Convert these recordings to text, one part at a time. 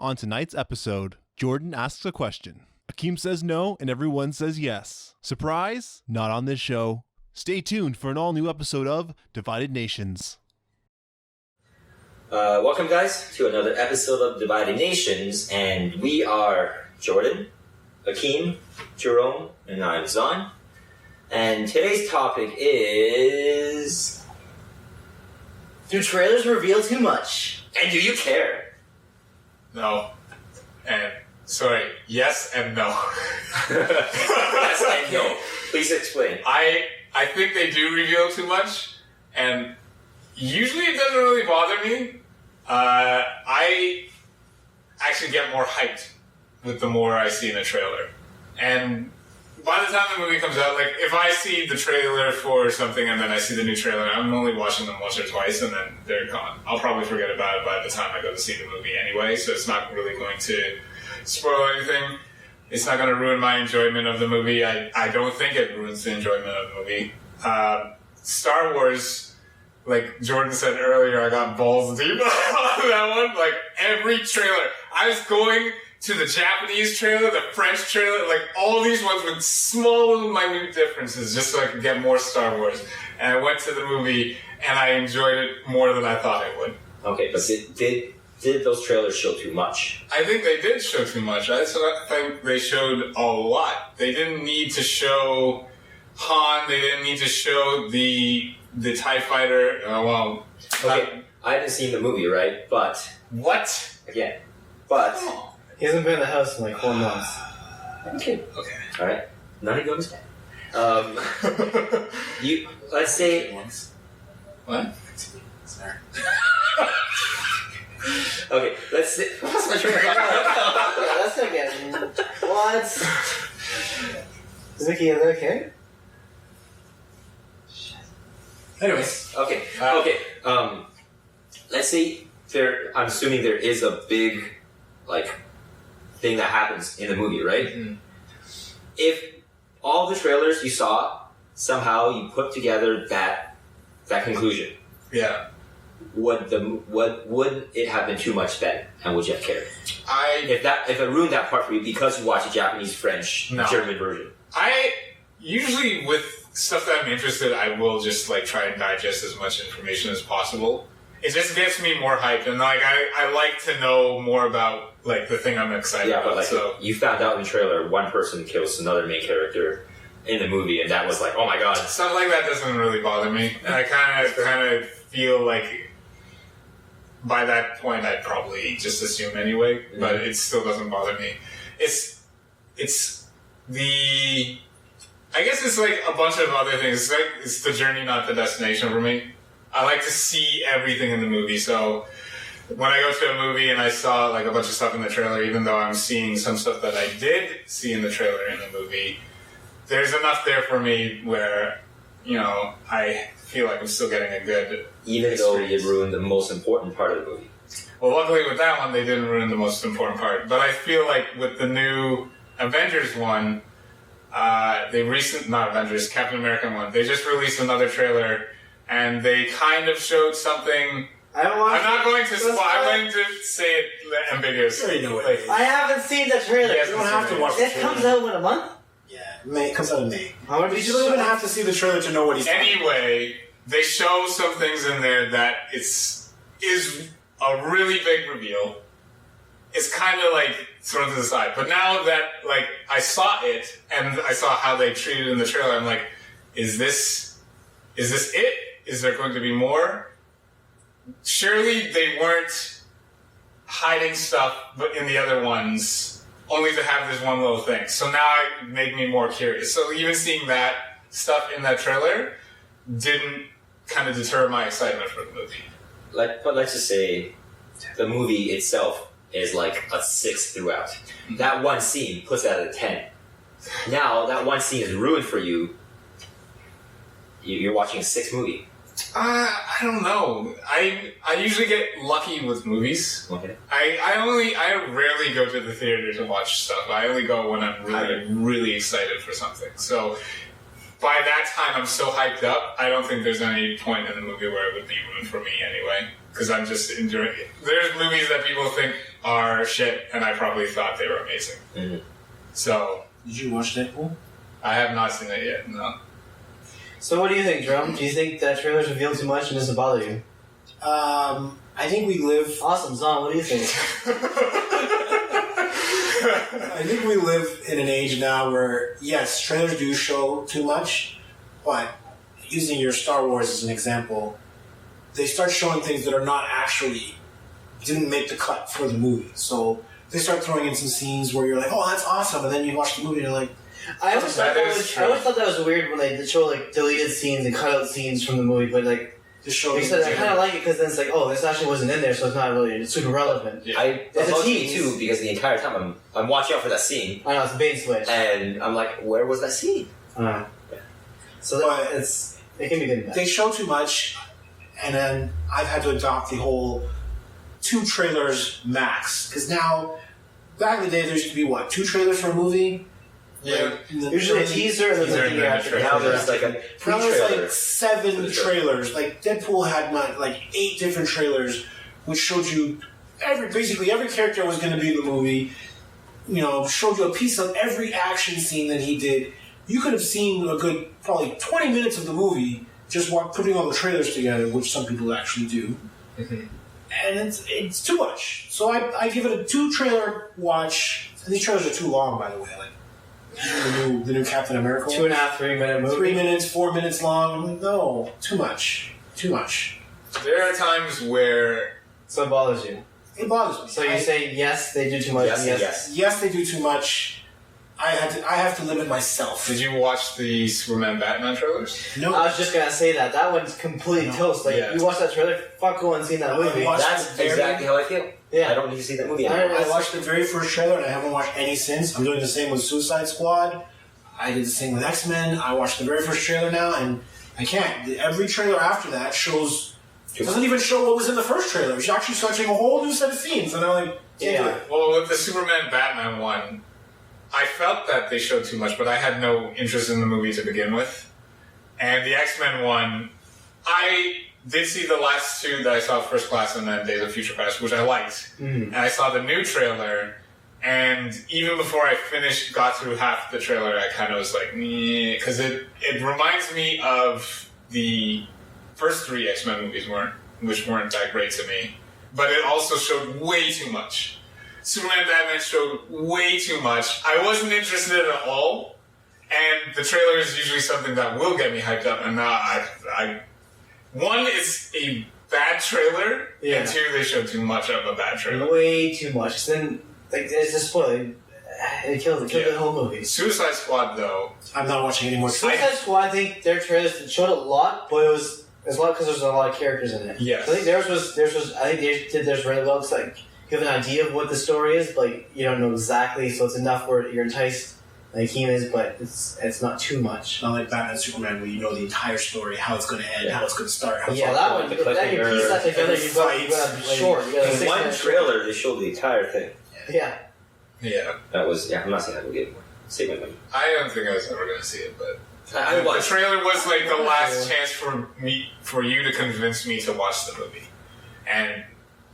On tonight's episode, Jordan asks a question. Akeem says no, and everyone says yes. Surprise? Not on this show. Stay tuned for an all-new episode of Divided Nations. Welcome, guys, to another episode of Divided Nations, and we are Jordan, Akeem, Jerome, and I'm Zon. And today's topic is... Do trailers reveal too much? And do you care? No. And, sorry, yes and no. Yes and no. Please explain. I think they do reveal too much, and usually it doesn't really bother me. I actually get more hyped with the more I see in a trailer. And by the time the movie comes out, like, if I see the trailer for something and then I see the new trailer, I'm only watching them once or twice and then they're gone. I'll probably forget about it by the time I go to see the movie anyway, so it's not really going to spoil anything. It's not going to ruin my enjoyment of the movie. I don't think it ruins the enjoyment of the movie. Star Wars, like Jordan said earlier, I got balls deep on that one. Like, every trailer. I was going to the Japanese trailer, the French trailer, like all these ones with small little minute differences just so I could get more Star Wars. And I went to the movie and I enjoyed it more than I thought I would. Okay, but did those trailers show too much? I think they did show too much. I think they showed a lot. They didn't need to show Han, they didn't need to show the TIE fighter. Okay, I haven't seen the movie, right? But... What? Again. But... Oh. He hasn't been in the house in like 4 months. Okay. Alright. None of you understand. Let's say... What? Sorry. Okay, let's say... What's my train of thought? That's not getting... What? Is Nikki in there okay? Anyways. Okay. Let's say I'm assuming there is a big, like, thing that happens in the movie, right? Mm-hmm. If all the trailers you saw, somehow you put together that conclusion, Yeah. would it have been too much then? And would you have cared? If it ruined that part for you because you watch a Japanese, French, German version? I usually, with stuff that I'm interested, I will just like try and digest as much information as possible. It just gets me more hyped, and like I like to know more about like the thing I'm excited about. But like so you found out in the trailer one person kills another main character in the movie, and that was like, oh my god. Stuff like that doesn't really bother me, and I kind of feel like by that point I'd probably just assume anyway, but it still doesn't bother me. I guess it's like a bunch of other things. It's the journey, not the destination for me. I like to see everything in the movie, so when I go to a movie and I saw like a bunch of stuff in the trailer, even though I'm seeing some stuff that I did see in the trailer in the movie, there's enough there for me where, you know, I feel like I'm still getting a good even though it ruined the most important part of the movie. Well, luckily with that one, they didn't ruin the most important part. But I feel like with the new Avengers one, Captain America one, they just released another trailer, and they kind of showed something. I'm not going to spoil. I'm going to say it ambiguously. I haven't seen the trailer. Yes, You don't have to watch the It trailer. comes out in a month? Yeah, it comes out in May. I want to be But you don't even have to see the trailer to know what he's talking about. Anyway, they show some things in there that is a really big reveal. It's kind of like thrown to the side. But now that like I saw it and I saw how they treated it in the trailer, I'm like, is this it? Is there going to be more? Surely they weren't hiding stuff, but in the other ones, only to have this one little thing. So now it made me more curious. So even seeing that stuff in that trailer didn't kind of deter my excitement for the movie. But let's just say the movie itself is like a 6 throughout. That one scene puts that at a 10. Now that one scene is ruined for you. You're watching a 6 movie. I don't know. I usually get lucky with movies. Okay. I rarely go to the theater to watch stuff. I only go when I'm really excited for something. So by that time, I'm so hyped up. I don't think there's any point in the movie where it would be ruined for me anyway. because I'm just enjoying it. There's movies that people think are shit, and I probably thought they were amazing. Mm-hmm. So, Did you watch Deadpool? I have not seen it yet, no. So what do you think, Drum? Do you think that trailers reveal too much and does it bother you? I think we live. Awesome, Zon, what do you think? I think we live in an age now where, yes, trailers do show too much, but using your Star Wars as an example, they start showing things that are not actually, didn't make the cut for the movie. So they start throwing in some scenes where you're like, oh, that's awesome, and then you watch the movie and you're like, I always thought that was weird when they show like deleted scenes and cut out scenes from the movie, but like just show I kind of like it because then it's like, oh, this actually wasn't in there, so it's not really super relevant. Yeah. It bugs me too because the entire time I'm watching out for that scene. I know it's a bait and switch, and I'm like, where was that scene? Yeah. So it can be good and bad. They show too much, and then I've had to adopt the whole 2 trailers max. Because now, back in the day, there used to be 2 trailers for a movie? Yeah. Usually a teaser and then a trailer. Now there's like a pre-trailer. Now there's 7 trailers. Like Deadpool had 8 different trailers, which showed you basically every character was going to be in the movie. You know, showed you a piece of every action scene that he did. You could have seen a good probably 20 minutes of the movie just putting all the trailers together, which some people actually do. Mm-hmm. And it's too much. So I give it a 2 trailer watch. And these trailers are too long, by the way. Like the new Captain America. 2.5, 3 minute movie. 3 minutes, 4 minutes long. I'm like, no, too much. There are times where... So it bothers you. It bothers me. So you say yes, they do too much. Yes, they do too much. I have to limit myself. Did you watch the Superman Batman trailers? No. I was just gonna say that one's complete toast. Like you watch that trailer, fuck going and see that movie. That's exactly how I feel. Yeah. I don't need to see that movie anymore. I watched the very first trailer and I haven't watched any since. I'm doing the same with Suicide Squad. I did the same with X-Men. I watched the very first trailer now and I can't. Every trailer after that doesn't even show what was in the first trailer. It's actually searching a whole new set of scenes and I'm like, Well, with the Superman Batman one, I felt that they showed too much, but I had no interest in the movie to begin with. And the X-Men one, I did see the last 2 that I saw, First Class and then Days of Future Past, which I liked. And I saw the new trailer, and even before I got through half the trailer, I kind of was like, because it reminds me of the first 3 X-Men movies, which weren't that great to me. But it also showed way too much. Superman Batman showed way too much. I wasn't interested at all, and the trailer is usually something that will get me hyped up. And now one, it's a bad trailer, and 2, they showed too much of a bad trailer. Way too much. Then it's just spoiled. It killed the whole movie. Suicide Squad, though, I'm not watching any more. Suicide Squad, I think their trailers showed a lot, but it was a lot because there's a lot of characters in it. Yes. So I think theirs was. I think they did theirs really well. It's like you have an idea of what the story is, but you don't know exactly, so it's enough where you're enticed, like he is, but it's not too much. Not like Batman Superman, where you know the entire story, how it's going to end, how it's going to start. How That one, then you piece that together, you've got to be short. In one trailer, they showed the entire thing. Yeah. That was, I'm not saying I will get more. Save my money. I don't think I was ever going to see it, but... The trailer was like the last chance for you to convince me to watch the movie. And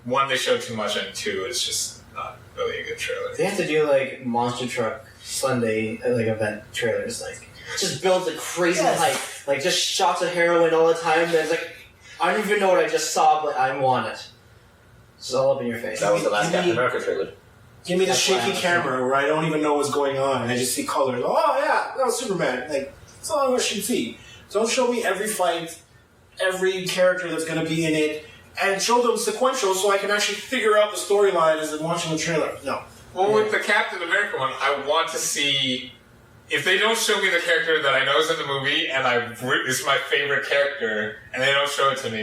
1, they showed too much, and 2, it's just not really a good trailer. They have to do like Monster Truck Sunday event trailers, like just build the crazy hype, like just shots of heroin all the time. There's like I don't even know what I just saw, but I want it. It's all up in your face. That was the last Captain America trailer. Give me the shaky camera where I don't even know what's going on and I just see colors. Oh yeah, that was Superman. Like that's all I wish you'd see. Don't show me every fight, every character that's going to be in it, and show them sequential so I can actually figure out the storyline as I'm watching the trailer. No. Well, with the Captain America one, I want to see... If they don't show me the character that I know is in the movie, and it's my favorite character, and they don't show it to me...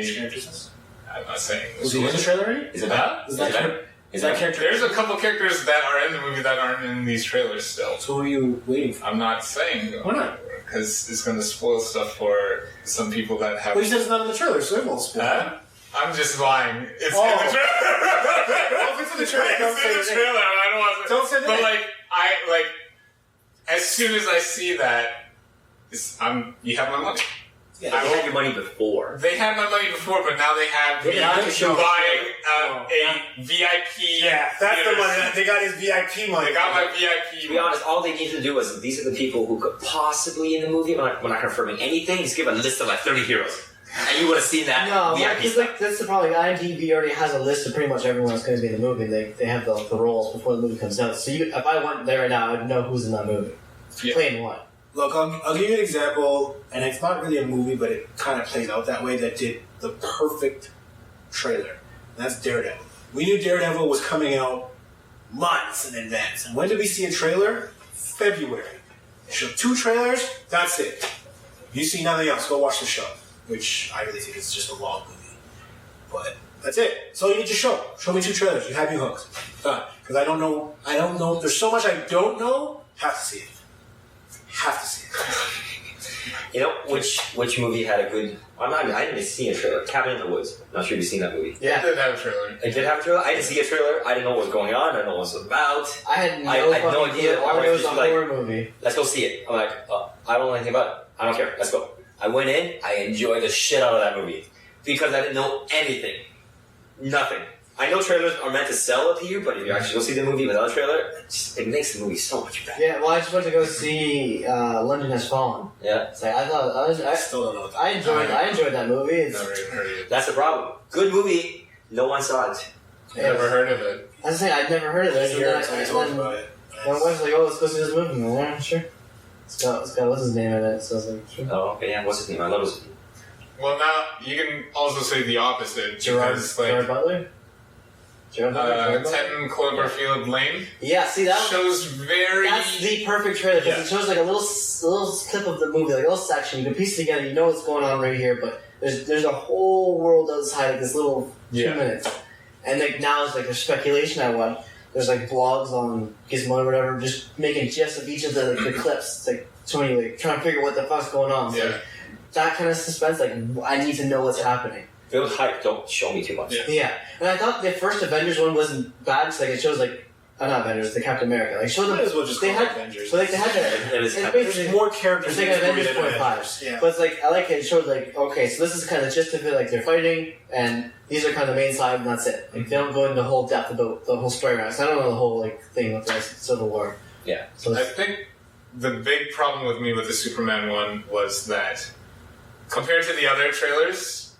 I'm not saying... Was he in the trailer already? Is that character? There's a couple characters that are in the movie that aren't in these trailers still. So who are you waiting for? I'm not saying... Why not? Because it's going to spoil stuff for some people that have... Well, you said it's not in the trailer, so it won't spoil. I'm just lying. It's in the trailer. Well, if it's in the trailer, don't say it's in the trailer. I don't want to. Don't say the But name. as soon as I see that, you have my money. Yeah, They had your money before. They had my money before, but now they have They me have to show buying a VIP. Yeah, that's the theater money. seat. They got his VIP money. They got my VIP. To be honest, all they need to do is these are the people who could possibly in the movie. We're not confirming anything. Just give a list of like 30 heroes, and you would have seen that No, VIP because stuff. like that's the problem. Like, IMDb already has a list of pretty much everyone that's going to be in the movie. They have the roles before the movie comes out. So if I went there right now, I'd know who's in that movie. Yeah. Playing what? Look, I'll give you an example, and it's not really a movie, but it kind of plays out that way, that did the perfect trailer. And that's Daredevil. We knew Daredevil was coming out months in advance. And when did we see a trailer? February. They showed 2 trailers, that's it. You see nothing else, go watch the show. Which I really think is just a long movie. But that's it. That's all you need to show. Show me 2 trailers. You have me hooked. Done. Because I don't know. There's so much I don't know. Have to see it. Have to see it. You know which movie had a good? I didn't even see a trailer. Cabin in the Woods. Not sure if you've seen that movie. It Yeah. did have a trailer. It did have a trailer. I didn't see a trailer. I didn't know what was going on. I didn't know what it was about. I had I had no fucking idea. clue. My All I wife knew was a was like- horror movie. Let's go see it. I'm like, I don't know anything about it. I don't care. Let's go. I went in. I enjoyed the shit out of that movie because I didn't know anything. Nothing. I know trailers are meant to sell it to you, but if you actually go see the movie without a trailer, it makes the movie so much better. Yeah, well, I just went to go see London Has Fallen. Yeah. It's like, I Still don't know what I enjoyed that movie. It's, Never even heard of it. That's the problem. Good movie. No one saw it. Never heard of it. I was saying I'd never heard of I this. didn't And hear then, it until I and talked then about it. my wife's like, "Oh, let's go see this movie." I'm like, "Yeah, sure." It's got what's his name in it? So I was like, "Sure." Oh, okay. Yeah. What's his name? I love his name. Well, now you can also say the opposite. Gerard because, Butler. Gerard Butler. 10 Cloverfield Lane Yeah, see that. shows very. That's the perfect trailer because it shows like a little clip of the movie, like a little section. You can piece it together. You know what's going on right here, but there's a whole world outside like this little 2 minutes. And like now it's like there's speculation. There's like blogs on Gizmo or whatever, just making gifs of each of the clips. It's like so many like trying to figure what the fuck's going on. So, Yeah. like, that kind of suspense. Like I need to know what's happening. Build hype. Don't show me too much. Yeah. Yeah, and I thought the first Avengers one wasn't bad because like it shows like not Avengers, the Captain America. Like showed them. Might as well just they call it had Avengers. So like they had to. It was It's There's basically more characters It's in like this movie Avengers than Point Five. Avengers. Yeah. But it's like I like it. It showed like okay, so this is kind of just of it. Like they're fighting, and these are kind of the main side, and that's it. Like they don't go into the whole depth about the whole story. Right? So I don't know the whole like thing with the Civil War. Yeah. So I think the big problem with me with the Superman one was that compared to the other trailers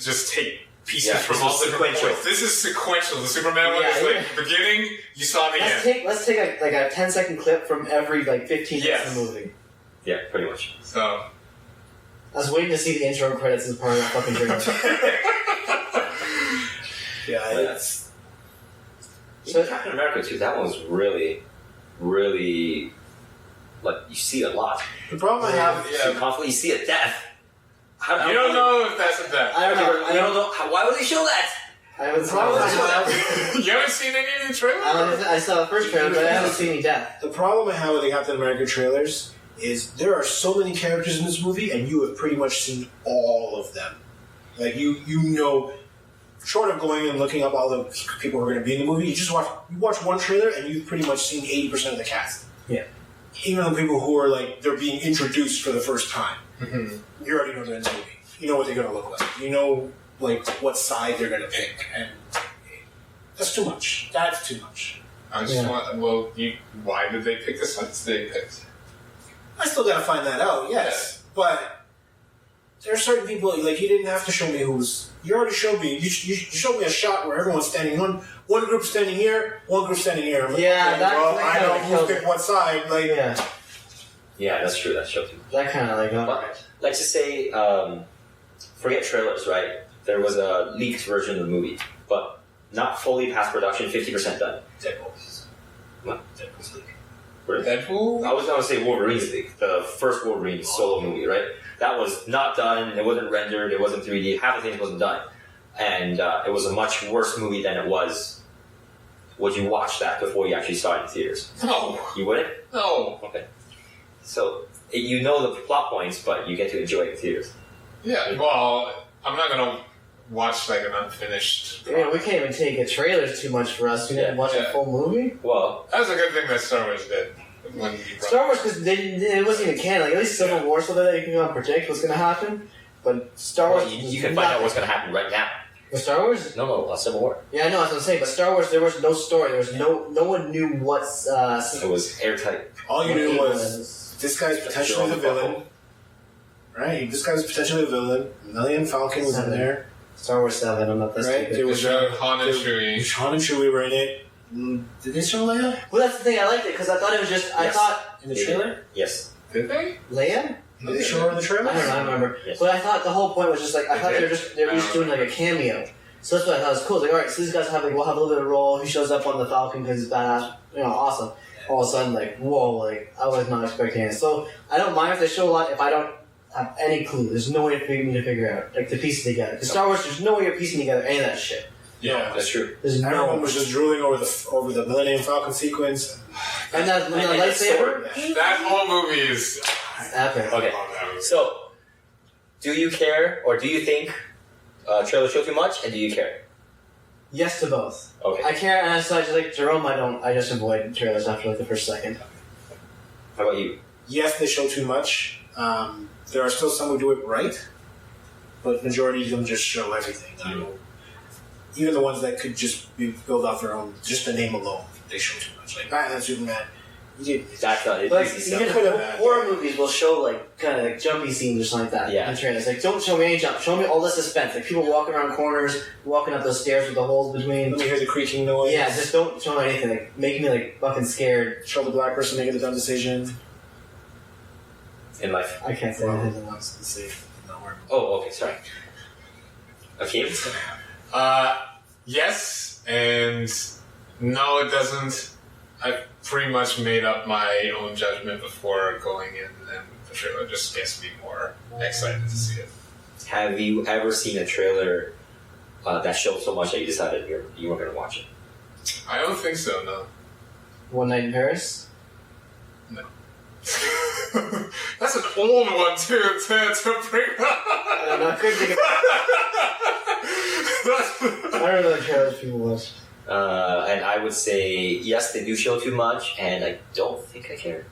just take pieces from this all is different sequential. points. This is sequential. The Superman one is like beginning, you saw the end. let's take a 10-second clip from every like 15 minutes of the movie. Yeah. Pretty much. So I was waiting to see the intro credits as part of that fucking trailer. Yeah, Even Captain America too. That one was really, really like you see a lot. the problem I have. You conflict. You see a death. you don't know if that's a death. I don't know. I don't know. Why would they show that? I haven't seen Probably it. You haven't seen any of the trailers? I saw the first trailer, but I haven't seen any death. The problem I have with the Captain America trailers is there are so many characters in this movie, and you have pretty much seen all of them. Like you know, short of going and looking up all the people who are going to be in the movie, you watch one trailer, and you've pretty much seen 80% of the cast. Yeah. Even the people who are like they're being introduced for the first time, you already know they're in the movie. You know what they're going to look like. You know like what side they're going to pick, and that's too much. That's too much. I just want, why did they pick the sites they picked? I still got to find that out. Yes, but there are certain people like you didn't have to show me who's. You already showed me. You showed me a shot where everyone's standing one group standing here, one group standing here. I'm like, Yeah, okay, that I kinda know who killed picked it. what side. Like, Yeah, Yeah, that's true. That shows you. that kind of like. But let's just say, forget trailers, right? There was a leaked version of the movie, but not fully past production, 50% done. Deadpool. What? Deadpool's leak. Deadpool? I was going to say Wolverine's leak, the first Wolverine solo movie, right? That was not done. It wasn't rendered. It wasn't 3D. Half the things wasn't done, and it was a much worse movie than it was. Would you watch that before you actually saw it in theaters? No. You wouldn't? No. Okay. So you know the plot points, but you get to enjoy it in theaters. Yeah, well, I'm not going to watch like an unfinished. Yeah, we can't even take a trailer too much for us. We didn't watch a full movie. Well, That was a good thing that Star Wars did. when you brought Star Wars, because it wasn't even canon. Like, at least Civil War, so that you can predict what's going to happen. But Star Wars, Well, you can find out what's going to happen right now. With Star Wars? No, Civil War. Yeah, I know. That's what I'm saying. But Star Wars, there was no story. There was no one knew what's. It was airtight. All you knew was this guy's potentially the villain. Right, this guy's potentially the villain. Millennium Falcon was in there. Star Wars 7. I'm not that Right, stupid. there was Han and Chewie. Han and Chewie were in it. Did they show Leia Well, that's the thing. I liked it because I thought it was just. I Yes. thought in the trailer? Yes. Did they? Leia. Did they show her in the trailer? I don't know. I don't remember. Yes. But I thought the whole point was just like I thought they were just doing like a cameo. So that's what I thought was cool. Like, all right, so these guys have will have a little bit of a role. He shows up on the Falcon because he's badass. Awesome. All of a sudden, like, whoa, like I was not expecting it. So I don't mind if they show a lot. If I don't have any clue, there's no way for me to figure out like to piece it together. Because Star Wars, there's no way you're piecing together any of that shit. Yeah, That's true. There's Everyone no. was just drooling over the Millennium Falcon sequence. And that lightsaber. that whole movie is Epic. Okay. So, do you care, or do you think trailer show too much, and do you care? Yes to both. Okay. I care, and so I just like Jerome. I don't. I just avoid trailers after like the first second. How about you? Yes, they show too much. There are still some who do it right, but majority of them just show everything. Even the ones that could just be built off their own, just the name alone, they show too much. Like Batman, Superman, you did. That's not it. Like Easy even stuff. horror movies will show like kind of like jumpy scenes or something like that. Yeah. In trailers, like don't show me any jump. Show me all the suspense. Like people walking around corners, walking up those stairs with the holes between. Let me hear the creaking noise. Yeah, just don't show me anything. Like making me like fucking scared. Show the black person making the dumb decision. In life. I can't say anything else. Let's see. Oh, okay, sorry. Okay. yes, and no, it doesn't. I've pretty much made up my own judgment before going in, and the trailer just gets me more excited to see it. Have you ever seen a trailer that showed so much that you decided you weren't going to watch it? I don't think so, no. One Night in Paris. That's an old one too to bring up. I don't know. I couldn't think of. I don't know the trailers people watch. And I would say, yes, they do show too much, and I don't think I care.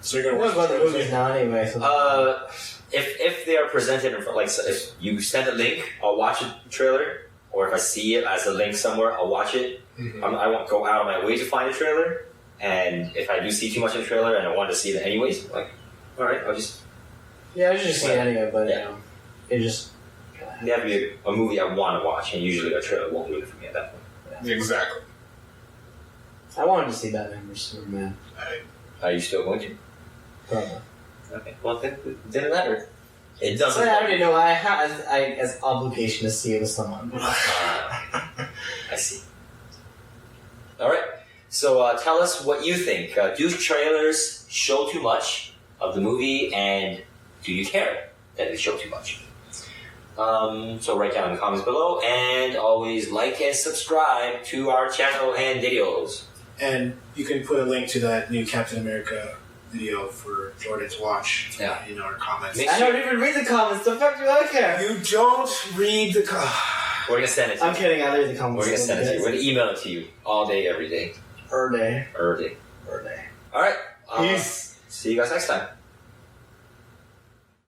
So you're I gonna know watch about the movies now anyway. So If they are presented in front, like so if you send a link, I'll watch a trailer, or if I see it as a link somewhere, I'll watch it. Mm-hmm. I won't go out of my way to find a trailer, and if I do see too much in the trailer and I want to see it anyways, like, all right, I'll just. yeah, I just see it anyway, but it just. It have to be a movie I want to watch, and usually a trailer won't do it for me at that point. Exactly. I wanted to see Batman vs Superman. Are you still going to? Probably. Okay. Well, then it didn't matter. It So doesn't. I already know I have as obligation to see it with someone. I see. All right. So tell us what you think. Do trailers show too much of the movie, and do you care that they show too much? So write down in the comments below, and always like and subscribe to our channel and videos. And you can put a link to that new Captain America video for Jordan to watch in our comments. Make I don't even read the comments. The fuck do I care? You don't read the We're gonna send it to you. I'm kidding. I read the comments. We're gonna send it to you. We're gonna email it to you all day, every day. Per day. Every day. Per day. All right. Peace. See you guys next time.